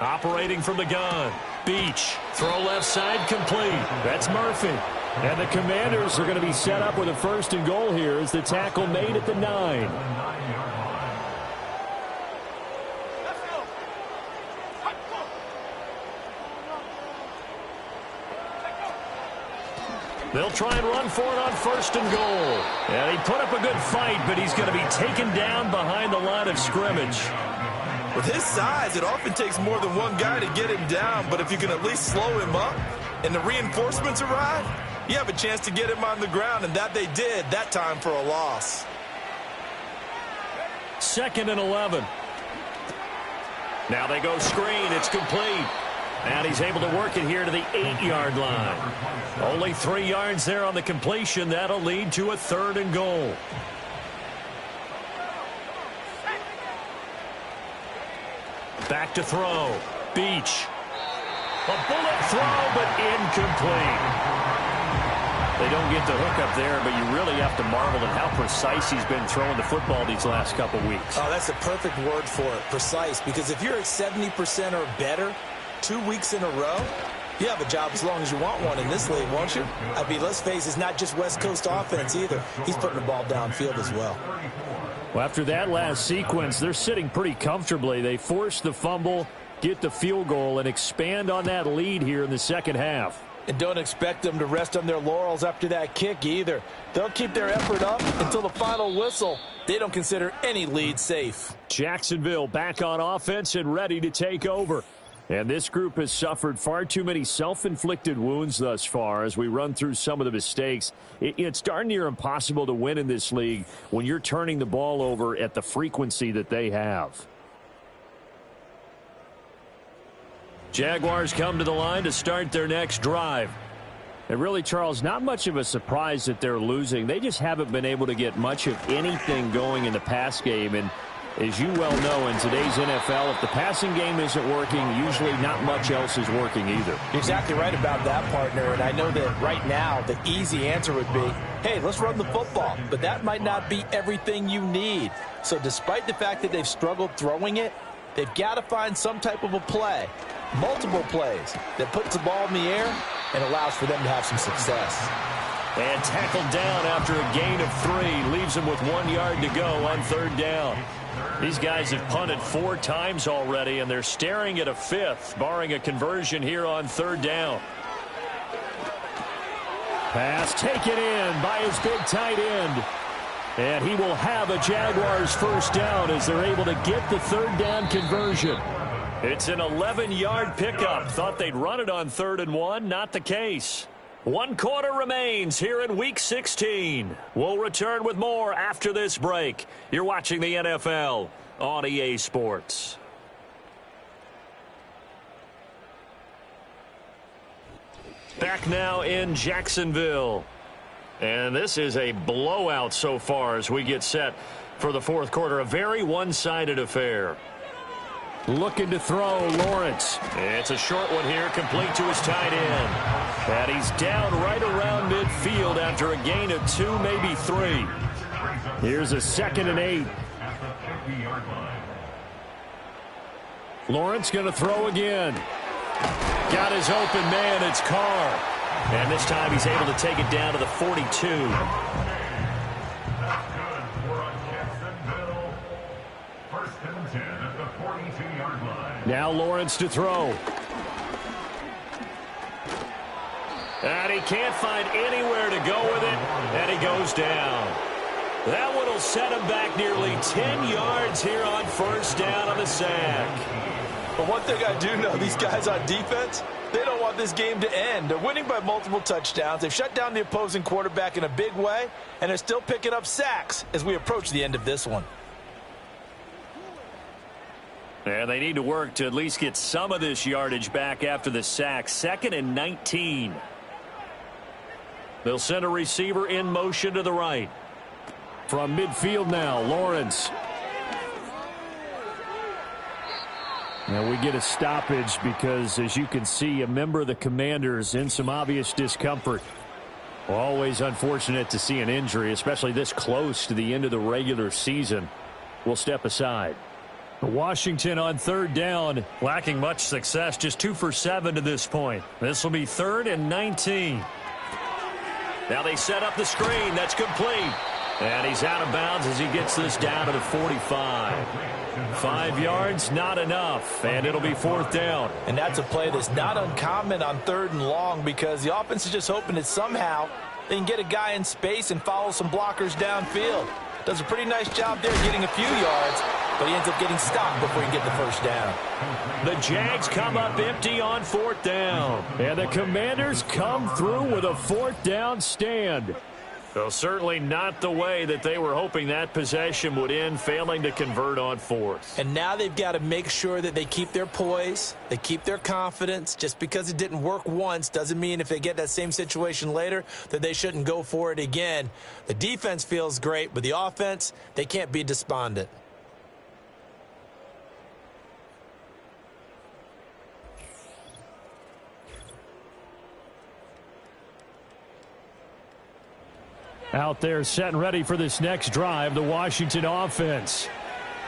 Speaker 2: Operating from the gun. Beach. Throw left side complete. That's Murphy. And the Commanders are going to be set up with a 1st and goal here as the tackle made at the 9. They'll try and run for it on 1st and goal. And he put up a good fight, but he's going to be taken down behind the line of scrimmage.
Speaker 3: With his size, it often takes more than one guy to get him down, but if you can at least slow him up and the reinforcements arrive, you have a chance to get him on the ground, and that they did that time for a loss.
Speaker 2: 2nd and 11. Now they go screen. It's complete. And he's able to work it here to the 8-yard line. Only 3 yards there on the completion. That'll lead to a 3rd and goal. Back to throw. Beach. A bullet throw, but incomplete. They don't get the hook up there, but you really have to marvel at how precise he's been throwing the football these last couple weeks.
Speaker 3: Oh, that's the perfect word for it, precise, because if you're at 70% or better 2 weeks in a row, you have a job as long as you want one in this league, won't you? I mean, let's face it, it's not just West Coast offense either. He's putting the ball downfield as well.
Speaker 2: Well, after that last sequence, they're sitting pretty comfortably. They force the fumble, get the field goal, and expand on that lead here in the second half.
Speaker 3: And don't expect them to rest on their laurels after that kick either. They'll keep their effort up until the final whistle. They don't consider any lead safe.
Speaker 2: Jacksonville back on offense and ready to take over. And this group has suffered far too many self-inflicted wounds thus far as we run through some of the mistakes. It's darn near impossible to win in this league when you're turning the ball over at the frequency that they have. Jaguars come to the line to start their next drive. And really, Charles, not much of a surprise that they're losing. They just haven't been able to get much of anything going in the pass game. And as you well know, in today's NFL, if the passing game isn't working, usually not much else is working either.
Speaker 3: You're exactly right about that, partner. And I know that right now the easy answer would be, hey, let's run the football. But that might not be everything you need. So despite the fact that they've struggled throwing it, they've got to find some type of a play, multiple plays, that puts the ball in the air and allows for them to have some success.
Speaker 2: And tackled down after a gain of 3. Leaves him with 1 yard to go on 3rd down. These guys have punted 4 times already, and they're staring at a 5th, barring a conversion here on 3rd down. Pass taken in by his big tight end. And he will have a Jaguars first down as they're able to get the 3rd down conversion. It's an 11-yard pickup. Thought they'd run it on 3rd and 1. Not the case. 1 quarter remains here in Week 16. We'll return with more after this break. You're watching the NFL on EA Sports. Back now in Jacksonville. And this is a blowout so far as we get set for the 4th quarter. A very one-sided affair. Looking to throw, Lawrence. It's a short one here, complete to his tight end. And he's down right around midfield after a gain of 2, maybe 3. Here's a 2nd and 8. Lawrence going to throw again. Got his open man, it's Carr. And this time he's able to take it down to the 42. Now Lawrence to throw. And he can't find anywhere to go with it, and he goes down. That one will set him back nearly 10 yards here on 1st down on the sack.
Speaker 3: But one thing I do know, these guys on defense, they don't want this game to end. They're winning by multiple touchdowns. They've shut down the opposing quarterback in a big way, and they're still picking up sacks as we approach the end of this one.
Speaker 2: And they need to work to at least get some of this yardage back after the sack. 2nd and 19. They'll send a receiver in motion to the right. From midfield now, Lawrence. Now we get a stoppage because, as you can see, a member of the Commanders in some obvious discomfort. Well, always unfortunate to see an injury, especially this close to the end of the regular season. We'll step aside. Washington on 3rd down, lacking much success, just 2 for 7 to this point. This will be 3rd and 19. Now they set up the screen. That's complete. And he's out of bounds as he gets this down to the 45. 5 yards, not enough, and it'll be 4th down.
Speaker 3: And that's a play that's not uncommon on 3rd and long because the offense is just hoping that somehow they can get a guy in space and follow some blockers downfield. Does a pretty nice job there getting a few yards, but he ends up getting stopped before he can get the 1st down.
Speaker 2: The Jags come up empty on 4th down. And the Commanders come through with a 4th down stand. Well, certainly not the way that they were hoping that possession would end, failing to convert on 4th.
Speaker 3: And now they've got to make sure that they keep their poise, they keep their confidence. Just because it didn't work once doesn't mean if they get that same situation later that they shouldn't go for it again. The defense feels great, but the offense, they can't be despondent.
Speaker 2: Out there set and ready for this next drive, the Washington offense.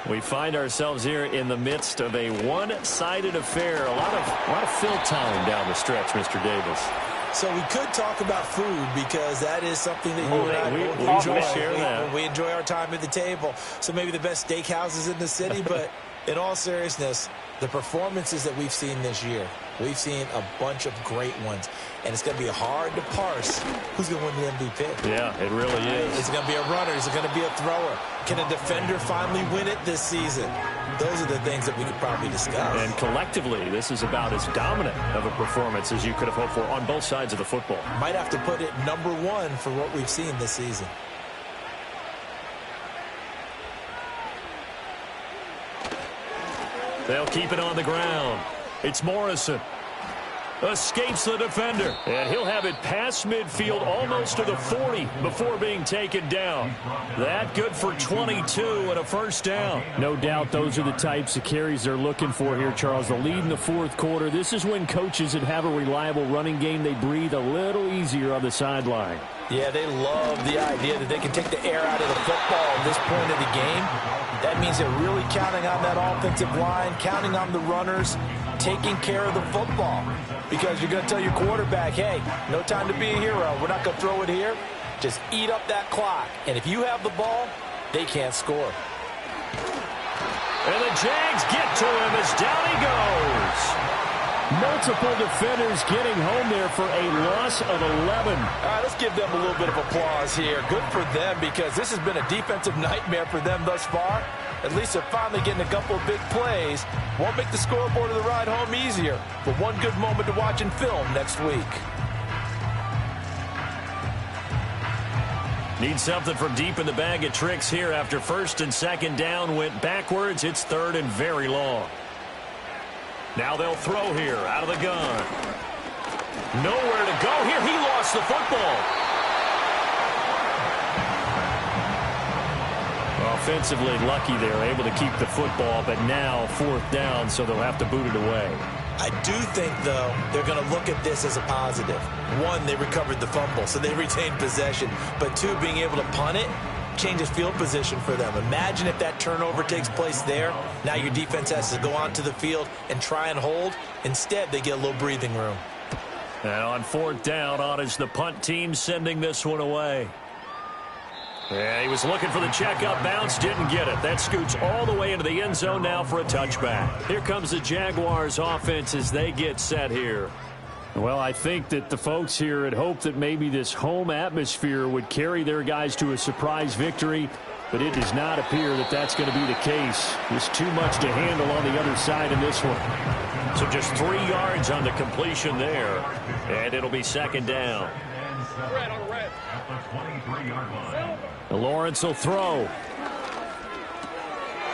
Speaker 2: We find ourselves here in the midst of a one-sided affair. A lot of fill time down the stretch, Mr. Davis.
Speaker 3: So we could talk about food because that is something that you and I enjoy. We enjoy our time at the table. So maybe the best steakhouses in the city, but in all seriousness, the performances that we've seen this year, we've seen a bunch of great ones. And it's going to be hard to parse who's going to win the MVP.
Speaker 2: Yeah, it really is.
Speaker 3: Is it going to be a runner? Is it going to be a thrower? Can a defender finally win it this season? Those are the things that we could probably discuss.
Speaker 2: And collectively, this is about as dominant of a performance as you could have hoped for on both sides of the football.
Speaker 3: Might have to put it #1 for what we've seen this season.
Speaker 2: They'll keep it on the ground. It's Morrison. Escapes the defender. And he'll have it past midfield almost to the 40 before being taken down. That good for 22 and a 1st down.
Speaker 6: No doubt those are the types of carries they're looking for here, Charles. The lead in the 4th quarter. This is when coaches that have a reliable running game, they breathe a little easier on the sideline.
Speaker 3: Yeah, they love the idea that they can take the air out of the football at this point of the game. That means they're really counting on that offensive line, counting on the runners, taking care of the football. Because you're going to tell your quarterback, hey, no time to be a hero. We're not going to throw it here. Just eat up that clock. And if you have the ball, they can't score.
Speaker 2: And the Jags get to him as down he goes.
Speaker 6: Multiple defenders getting home there for a loss of 11.
Speaker 3: All right, let's give them a little bit of applause here. Good for them because this has been a defensive nightmare for them thus far. At least they're finally getting a couple of big plays. Won't make the scoreboard of the ride home easier, but one good moment to watch in film next week.
Speaker 2: Need something from deep in the bag of tricks here after 1st and 2nd down went backwards. It's 3rd and very long. Now they'll throw here out of the gun. Nowhere to go here. He lost the football. Offensively lucky they're able to keep the football, but now 4th down, so they'll have to boot it away.
Speaker 3: I do think, though, they're going to look at this as a positive. 1, they recovered the fumble, so they retained possession. But 2, being able to punt it changes field position for them. Imagine if that turnover takes place there. Now your defense has to go onto the field and try and hold. Instead, they get a little breathing room.
Speaker 2: And on 4th down, on is the punt team sending this one away. Yeah, he was looking for the checkup bounce, didn't get it. That scoots all the way into the end zone now for a touchback. Here comes the Jaguars offense as they get set here.
Speaker 6: Well, I think that the folks here had hoped that maybe this home atmosphere would carry their guys to a surprise victory, but it does not appear that that's going to be the case. There's too much to handle on the other side in this one.
Speaker 2: So just 3 yards on the completion there, and it'll be 2nd down.
Speaker 6: Lawrence will throw.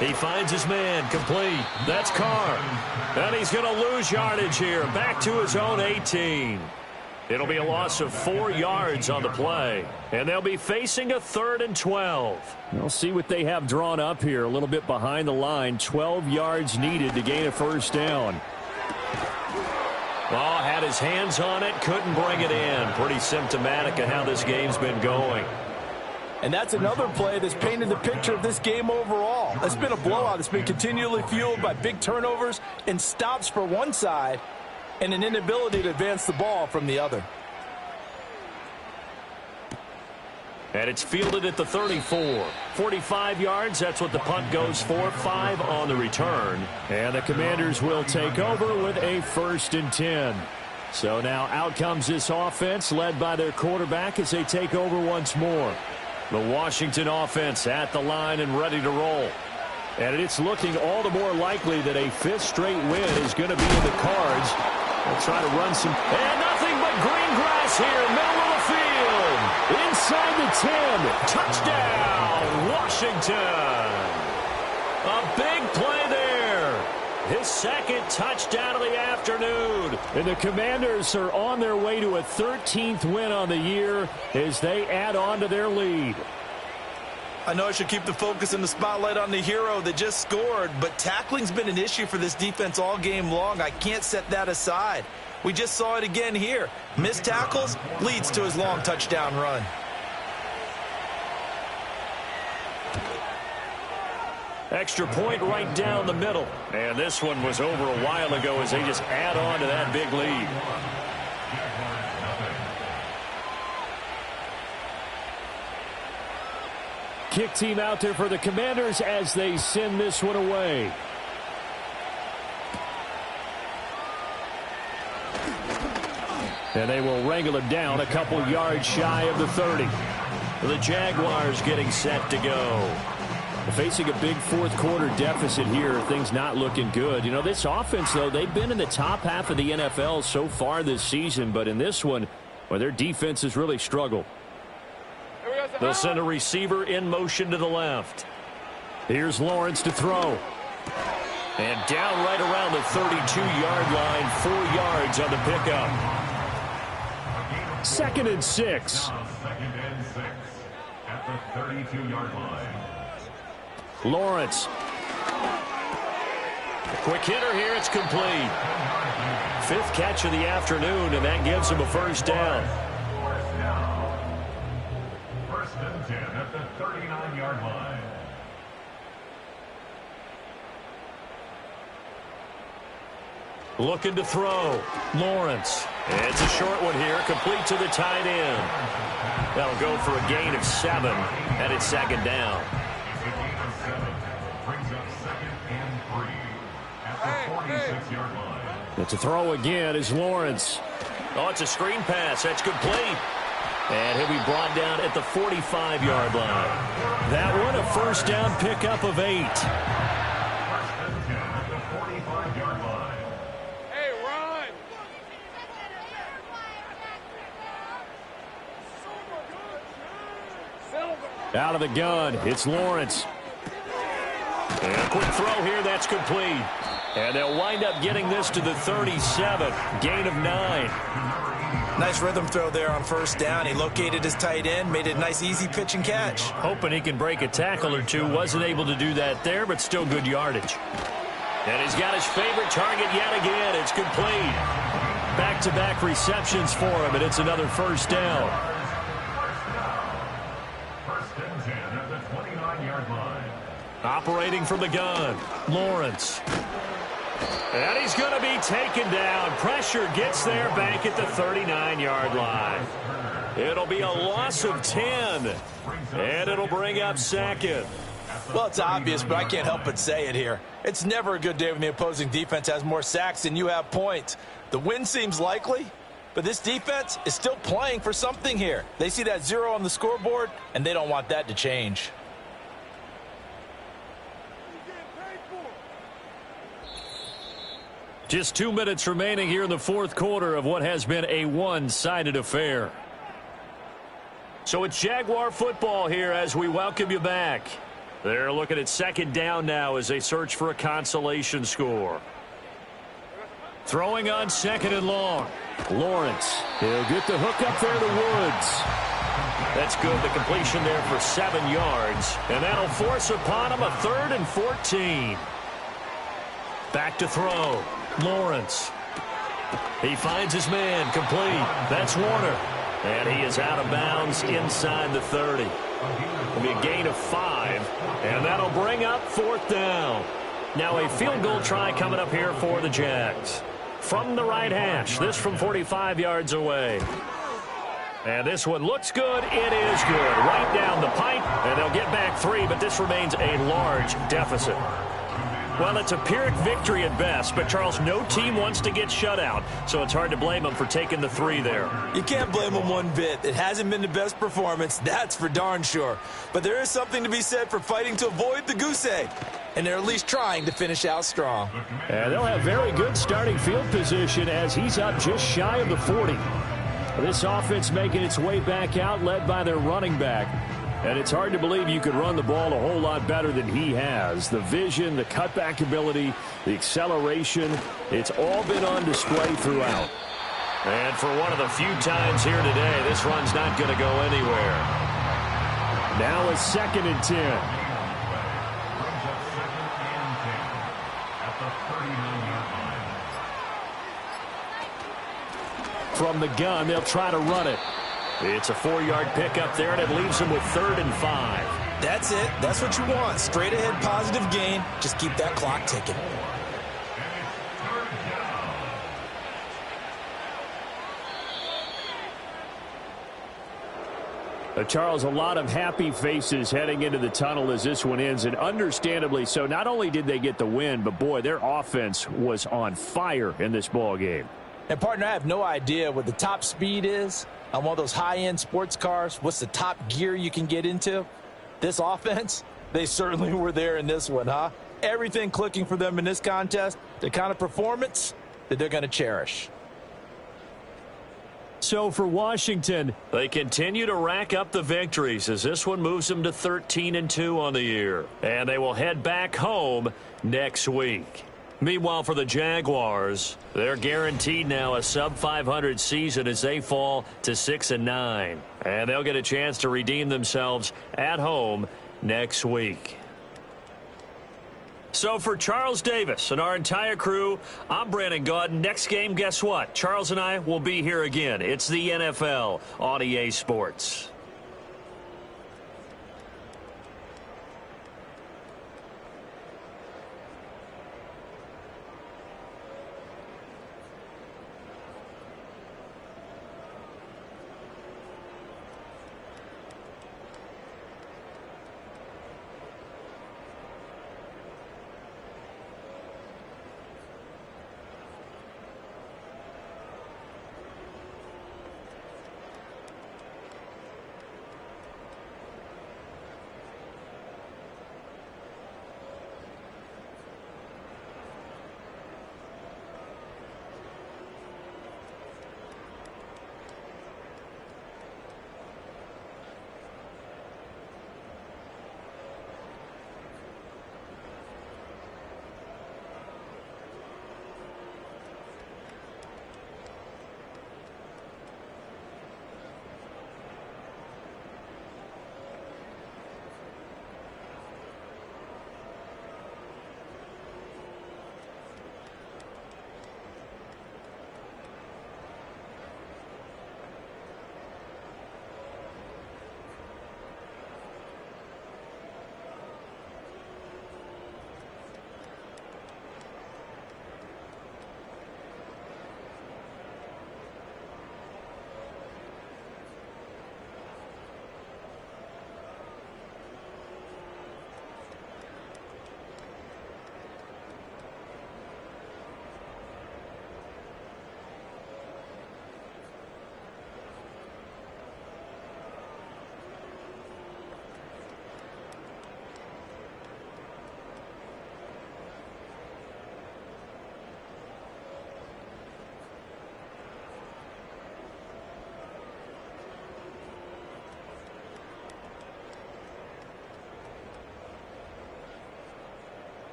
Speaker 2: He finds his man, complete. That's Carr. And he's going to lose yardage here, back to his own 18. It'll be a loss of 4 yards on the play, and they'll be facing a 3rd and 12.
Speaker 6: We'll see what they have drawn up here, a little bit behind the line. 12 yards needed to gain a 1st down.
Speaker 2: Oh, had his hands on it, couldn't bring it in. Pretty symptomatic of how this game's been going.
Speaker 3: And that's another play that's painted the picture of this game overall. It's been a blowout. It's been continually fueled by big turnovers and stops for one side and an inability to advance the ball from the other.
Speaker 2: And it's fielded at the 34. 45 yards, that's what the punt goes for. 5 on the return.
Speaker 6: And the Commanders will take over with a 1st and 10. So now out comes this offense led by their quarterback as they take over once more. The Washington offense at the line and ready to roll. And it's looking all the more likely that a 5th straight win is going to be in the cards. They'll try to run some.
Speaker 2: And nothing but green grass here, middle of the field.
Speaker 6: Inside the 10.
Speaker 2: Touchdown, Washington. A big play there. His 2nd touchdown of the afternoon.
Speaker 6: And the Commanders are on their way to a 13th win on the year as they add on to their lead.
Speaker 3: I know I should keep the focus and the spotlight on the hero that just scored, but tackling's been an issue for this defense all game long. I can't set that aside. We just saw it again here. Missed tackles leads to his long touchdown run.
Speaker 2: Extra point right down the middle. And this one was over a while ago as they just add on to that big lead.
Speaker 6: Kick team out there for the Commanders as they send this one away. And they will wrangle him down a couple yards shy of the 30.
Speaker 2: The Jaguars getting set to go.
Speaker 6: Facing a big 4th quarter deficit here, things not looking good. You know, this offense, though, they've been in the top half of the NFL so far this season, but in this one, well, their defense has really struggled.
Speaker 2: They'll send a receiver in motion to the left.
Speaker 6: Here's Lawrence to throw.
Speaker 2: And down right around the 32-yard line, 4 yards on the pickup.
Speaker 6: 2nd and 6.
Speaker 4: 2nd and 6 at the 32-yard line.
Speaker 6: Lawrence.
Speaker 2: Quick hitter here, it's complete. 5th catch of the afternoon, and that gives him a 1st down.
Speaker 4: 1st and 10 at the 39-yard line.
Speaker 2: Looking to throw. Lawrence. It's a short one here, complete to the tight end. That'll go for a gain of 7, and it's 2nd down.
Speaker 4: It's a gain of 7. Brings up 2nd and 3 at the 46-yard line.
Speaker 6: It's a throw again is Lawrence.
Speaker 2: Oh, it's a screen pass. That's complete. And he'll be brought down at the 45-yard line.
Speaker 6: That one a 1st down pickup of 8.
Speaker 4: 1st and 10 at the 45-yard line.
Speaker 5: Hey, Ron.
Speaker 6: Out of the gun, it's Lawrence.
Speaker 2: And a quick throw here, that's complete. And they'll wind up getting this to the 37, gain of 9.
Speaker 3: Nice rhythm throw there on 1st down. He located his tight end, made it a nice easy pitch and catch.
Speaker 2: Hoping he can break a tackle or two. Wasn't able to do that there, but still good yardage. And he's got his favorite target yet again. It's complete. Back-to-back receptions for him, and it's another 1st down.
Speaker 4: 1st and 10 at the 29-yard line.
Speaker 2: Operating from the gun, Lawrence. And he's going to be taken down. Pressure gets there back at the 39-yard line. It'll be a loss of 10, and it'll bring up 2nd.
Speaker 3: Well, it's obvious, but I can't help but say it here. It's never a good day when the opposing defense has more sacks than you have points. The win seems likely, but this defense is still playing for something here. They see that 0 on the scoreboard, and they don't want that to change.
Speaker 2: Just 2 minutes remaining here in the 4th quarter of what has been a one-sided affair. So it's Jaguar football here as we welcome you back. They're looking at 2nd down now as they search for a consolation score. Throwing on 2nd and long.
Speaker 6: Lawrence. He'll get the hook up there to Woods.
Speaker 2: That's good. The completion there for 7 yards. And that'll force upon him a 3rd and 14. Back to throw. Lawrence. He finds his man. Complete. That's Warner. And he is out of bounds inside the 30. It'll be a gain of 5. And that'll bring up 4th down. Now a field goal try coming up here for the Jags. From the right hash. This from 45 yards away. And this one looks good. It is good. Right down the pipe, and they'll get back 3, but this remains a large deficit. Well, it's a Pyrrhic victory at best, but, Charles, no team wants to get shut out, so it's hard to blame them for taking the 3 there.
Speaker 3: You can't blame them one bit. It hasn't been the best performance, that's for darn sure. But there is something to be said for fighting to avoid the goose egg, and they're at least trying to finish out strong.
Speaker 6: And they'll have very good starting field position as he's up just shy of the 40. This offense making its way back out, led by their running back. And it's hard to believe you could run the ball a whole lot better than he has. The vision, the cutback ability, the acceleration, it's all been on display throughout.
Speaker 2: And for one of the few times here today, this run's not going to go anywhere.
Speaker 6: Now a 2nd and 10. From the gun, they'll try to run it.
Speaker 2: It's a 4-yard pickup there, and it leaves them with 3rd and 5.
Speaker 3: That's it. That's what you want. Straight ahead positive gain. Just keep that clock ticking.
Speaker 6: Charles, a lot of happy faces heading into the tunnel as this one ends, and understandably so. Not only did they get the win, but, boy, their offense was on fire in this ball game.
Speaker 3: And, partner, I have no idea what the top speed is on one of those high-end sports cars. What's the top gear you can get into? This offense, they certainly were there in this one, huh? Everything clicking for them in this contest, the kind of performance that they're going to cherish.
Speaker 6: So for Washington,
Speaker 2: they continue to rack up the victories as this one moves them to 13-2 on the year. And they will head back home next week. Meanwhile, for the Jaguars, they're guaranteed now a sub-500 season as they fall to 6-9. And they'll get a chance to redeem themselves at home next week. So for Charles Davis and our entire crew, I'm Brandon Gaudin. Next game, guess what? Charles and I will be here again. It's the NFL on EA Sports.